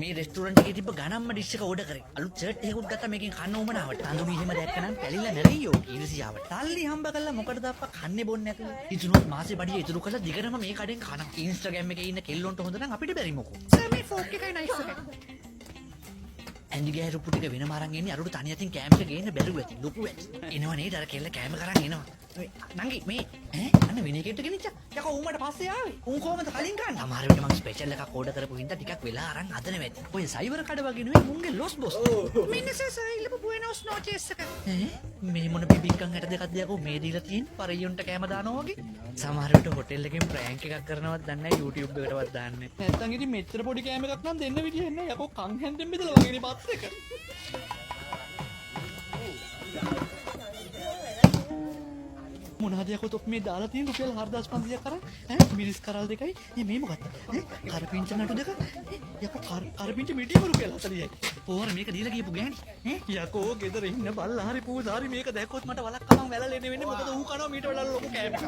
මේ රෙස්ටුරන්ට් එකේ තිබ්බ ගණන්ම ඩිෂ් එක ඕඩර් කරේ. අලුත් ෂර්ට් එකකුත් ගත්තා මේකෙන් කන්න උමනාවට. අඳුනි එහෙම දැක්කනම් පැලිලා නැරෙයියෝ ඊර්ෂියාවට. තල්ලි හම්බ කළා මොකටද අප්පා කන්නේ බොන්නේ නැතුව. ඉතුරුත් මාසේ බඩිය ඉතුරු කරලා දිගටම මේ කඩෙන් කනවා. ඉන්ස්ටාග්‍රෑම් එකේ ඉන්න කෙල්ලොන්ට හොඳ නම් අපිට බැරි මොකෝ. සර් මේ ෆෝක් එකයි නයිස් එකයි. ඇන්ඩිගේ රුප්පු ටික වෙනම අරන් එන්නේ අරුට තනි අතින් කෑම එක ගේන්න බැරුව ඇති. ලොකු ඇති. එනවා නේද අර කෙල්ල කෑම කරන් එනවා. නංගි මේ අන්න වෙන එකෙක්ට ගෙනිච්චා. යකෝ උඹට පස්සේ ආවේ. උන් කොහමද කලින් ගන්න? සමහර විට මං ස්පෙෂල් එකක් ඕඩර් කරපු හින්දා ටිකක් වෙලා අරන් හදන වෙති. ඔය සයිවර් කඩ වගේ නෙවෙයි මුන්ගේ ලොස් බොස්. මෙන්න සර් ඉලපු බුයනෝස් නොචෙස් එක. මේ මොන බිබික්කන් 62ක් දියකෝ මේ දීලා තියෙන පරියොන්ට කෑම දානවා වගේ. සමහර විට හොටෙල් එකෙන් ප්‍රෑන්ක් එකක් කරනවත් දන්නේ නැහැ YouTube එකටවත් දාන්නේ. නැත්තම් ඉතින් මෙච්චර පොඩි කෑම එකක් නම් දෙන්න විදියක් නැහැ. යකෝ කන් හැන්දෙන් බෙදලා වගේනේ පත් එක. මොනවද යකෝ තොප් මේ දාලා තියෙන රුපියල් 4500ක් කරන් මිරිස් කරල් දෙකයි මේ මොකක්ද කරපිංච නටු දෙක යකෝ කරපිංච මිටිම රුපියල් 40යි පොර මේක දීලා ගියපු ගෑණි යකෝ ගෙදර ඉන්න බල්ලා හරි පූජාරි මේක දැක්කොත් මට වලක්කමක් වැලලෙන්නේ වෙන්නේ මොකද ඌ කනවා මීට වඩා ලොකු කෑම එකක්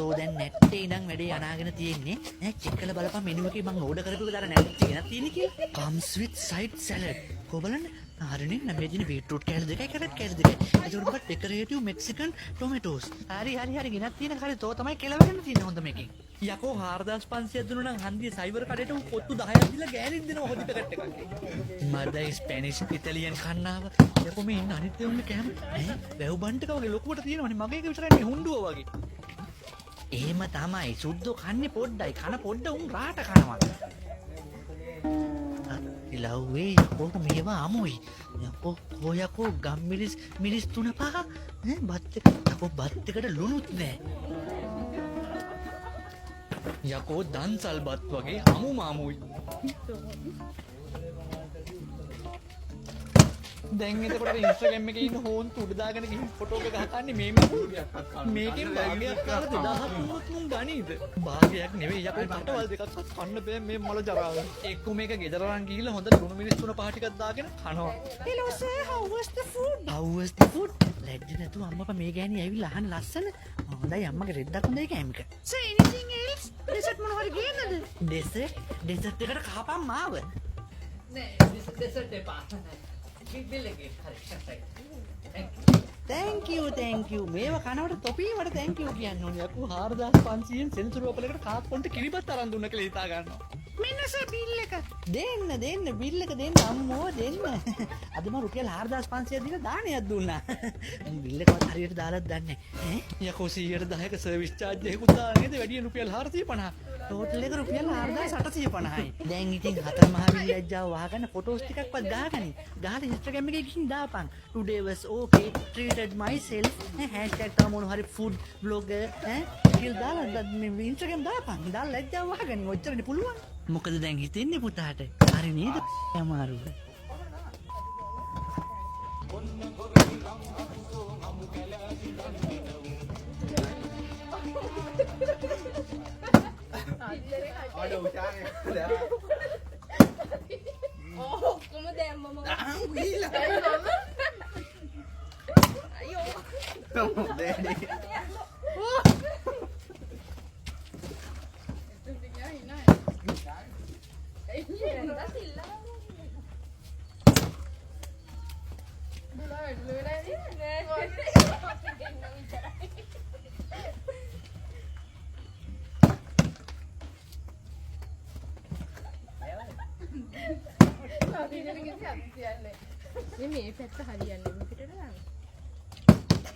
තෝ දැන් නැට්ටේ ඉඳන් වැඩේ අනාගෙන තියෙන්නේ චෙක් කරලා බලපන් මෙනු එකේ මං ඕඩර් කරපු එක දාලා නැට්ටේ ගෙනත් තියෙන්නේ කියලා comes with side salad කොබලන්න හරිනේ නම් මේ දින බීට්‍රූට් කෑල්ල දෙකයි කැරට් කෑල්ල දෙකයි ඒක උඩ ඩෙකරේටිව් මෙක්සිකන් ටොමැටෝස් හරි ගෙනත් තියෙන කාලේ තෝ තමයි කෙලවෙන්න තියෙන්නේ හොඳ මේකෙන් යකෝ 4500ක් දුන්නා නම් හන්දියේ සයිවර් කඩේට උන් පොත්තු 10ක් දීලා ගෑනින් දෙනවා හොදි පැකට් එකක් මදයි ස්පැනිෂ් ඉතාලියන් කන්නාව යකෝ මේ ඉන්න අනිත් උන්නේ කෑම වැව් බන්ට් එක වගේ ලොකුවට තියෙනවනේ මගේ එක විතරයි මේ හුණ්ඩුව වගේ එහෙම තමයි සුද්දෝ කන්නේ පොඩ්ඩයි කන පොඩ්ඩ උන් රාට කනවා ඉලව්වේ යකෝ මේවා අමුයි යකෝ කොයකෝ ගම් මිරිස් 3-5 බත් එක යකෝ බත් එකට ලුණුත් නැහැ යකෝ දන්සල් බත් වගේ අමු මාමුයි දැන් එතකොට ඉන්ස්ටාග්‍රෑම් එකේ ඉන්න හෝන් තුඩ දාගෙන ගිහින් ෆොටෝ එක ගහන්නේ මේකෙන් භාගයක් කාලා 2000 මුන් ගනීද භාගයක් නෙවෙයි යකෝ කටවල් දෙකක්වත් කන්න බෑ මේ මොළ ජරාව එක්ක මේක ගෙදර අරන් ගිහිල්ලා හොඳ ලුණු මිරිස් 3-5 ටිකක් දාගෙන කනවා hello sir how was the food ලැජ්ජ නැතුව අම්මපා මේ ගෑණි ඇවිල්ලා අහන ලස්සන හොඳයි අම්මගේ රෙද්දක් හොඳයි කෑමක sir anything else dessert මොන හරි ගේන්නද dessert එකට කහපන් මාව නෑ dessert එපා thank you මේව කනවට තොපීවට thank you කියන්න ඕනේ යකෝ 4500න් සෙන්සුරු අපලකට කාප්පොන්ට කිරිබත් අරන් දුන්න කියලා හිතා ගන්නවා මෙන්න සර් බිල් එක දෙන්න බිල් එක දෙන්න අම්මෝ දෙන්න අද මම රුපියල් 4500ක් දීලා දානයක් දුන්නා බිල් එකවත් හරියට දාලාත් දන්නේ ඈ යකෝ 110ක සර්විස් charge එකකුත් දාන්නේද වැඩි රුපියල් 450 ටෝටල් එක රුපියල් 4850යි දැන් ඉතින් හතර මහ බිල් ලැජ්ජාව වහගන්න ෆොටෝස් ටිකක්වත් දාගනි ගහලා ඉන්ස්ටාග්‍රෑම් එකේ ගිහින් දාපන් today was okay treated myself hashtag තම මොන හරි food blogger කියලා දාලා මේ ඉන්ස්ටාග්‍රෑම් දාපන් දාලා ලැජ්ජාව වහගනි ඔච්චරනේ පුළුවන් මොකද දැන් හිතෙන්නේ පුතාට හරි නේද අමාරුද ඔක්කොම දැම්මම මේ පැත්ත හරියන්නේ පිටට දාන්න.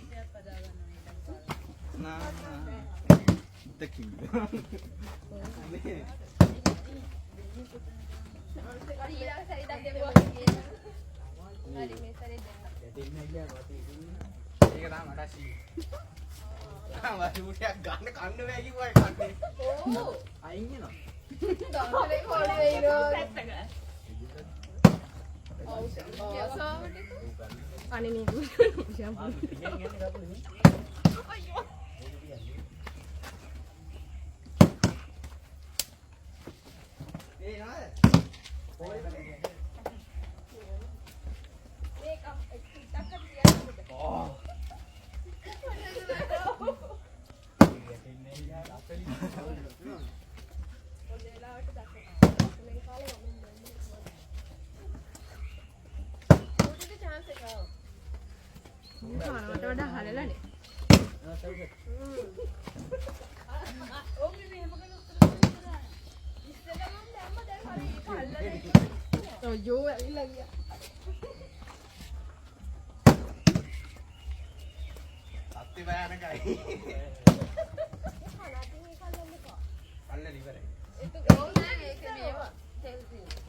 දෙයක් පදා ගන්න ඕනේ. දෙකින්. හරි ඊළඟ සැරේ දැන් දෙමු. හරි මේ සැරේ දෙන්න. දෙන්න ගියා ඒක තමයි මට සී. ඌටියක් ගන්න කන්න බෑ කිව්වා කන්නේ. ඕ අයින් වෙනවා. දවල්ේ කොල්ලේ ඉරෝ. අනේ මේ ෂැම්පූ අයියෝ ඒ නාද පොයි මේක ටිකක් තියන්න ඕ ඔදේලාවට දැක්කේ මේ කාලේ මම කානවට වඩා හලලානේ. අයියෝ ඇවිල්ලා ගියා. සත්‍ය බයනකයි. අල්ල ඉවරයි. ඒක නෑ මේක මේවා. තෙල් තියෙනවා.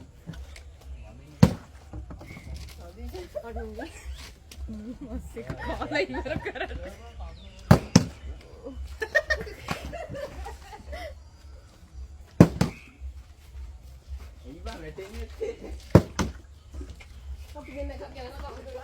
මස්සික කාලා ඉවර කරන්න. ඊබා වැටෙන්නේ. අපි දෙන්න එකක් යනවා කවුරුද?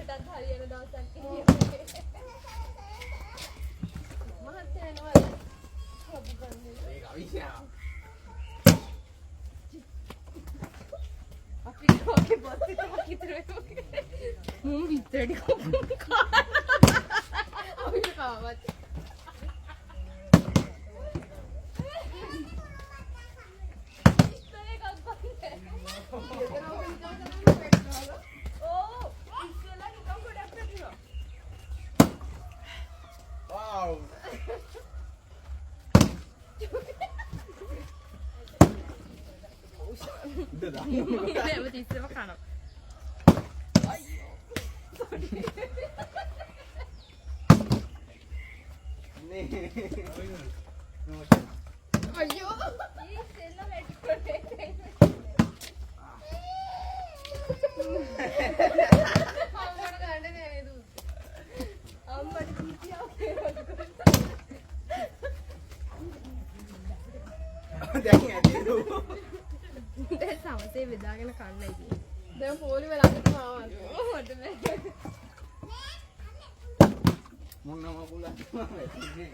දෙන්නටත් හරියන දවසක් කියන්නේ. මහත්තයා එනවා. හොබ ගන්නේ. ඒක අවිශ්‍යා. අපි කෝකේ බස්සිට කිතරේ. මුම් විතරටි කොපුන් කාලා. අපි කාවත්. Wow. Udah dah. නෑ මම ඉස්සෙල්ලා කනවා. නේ. අයියෝ. ඉස්සෙල්ලා වැඩි කරේ. අම්මට ගන්න නෑ නේද? අම්මට කීකියා දැන් ඇදෙලු. දැන් සමසේ බෙදාගෙන කන්නයි කියන්නේ. දැන් පොලි වෙලාවට මාවත්. මට බෑ. මොනම කුලක් වැටෙන්නේ.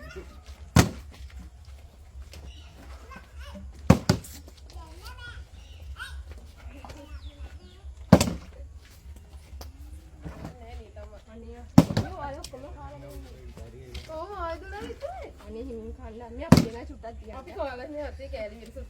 අනේ හිමින් කන්න මේ අපි දෙනා චුට්ටක් තියන්න. අපි කොහොමද මේ අතේ කෑලි මිරිසුත්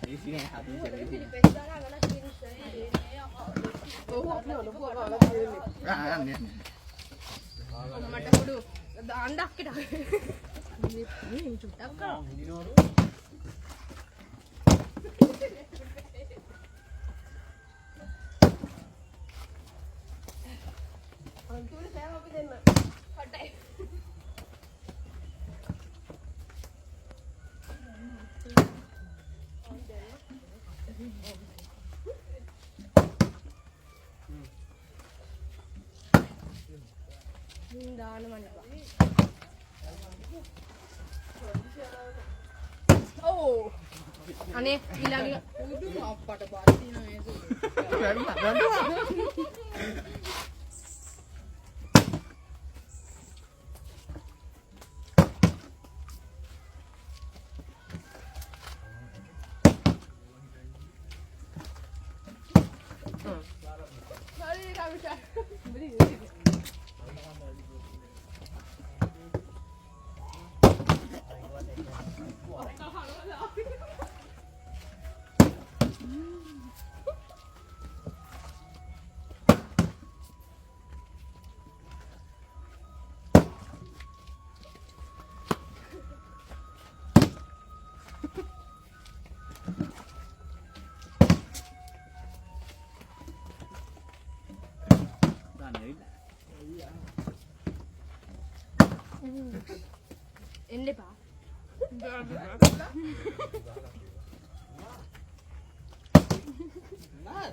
Di sini habis jadi. පිළිපෙස් දාලා අඟලක් තියෙන ඉස්සරහ. ඔව් අපි ඔලුව වල තියෙන්නේ. Ah, ni. මට හුඩු දාන්න අක්කිට. මේ චුට්ටක් කරා. අන්තිමට සෑම අපි දෙන්න. කඩයි. දාන්න මන්නවා. ඔව්. අනේ ඊළඟ අප්පට බාර තියෙන මේක. හරි කවිතා. එන්න එපා. Nah.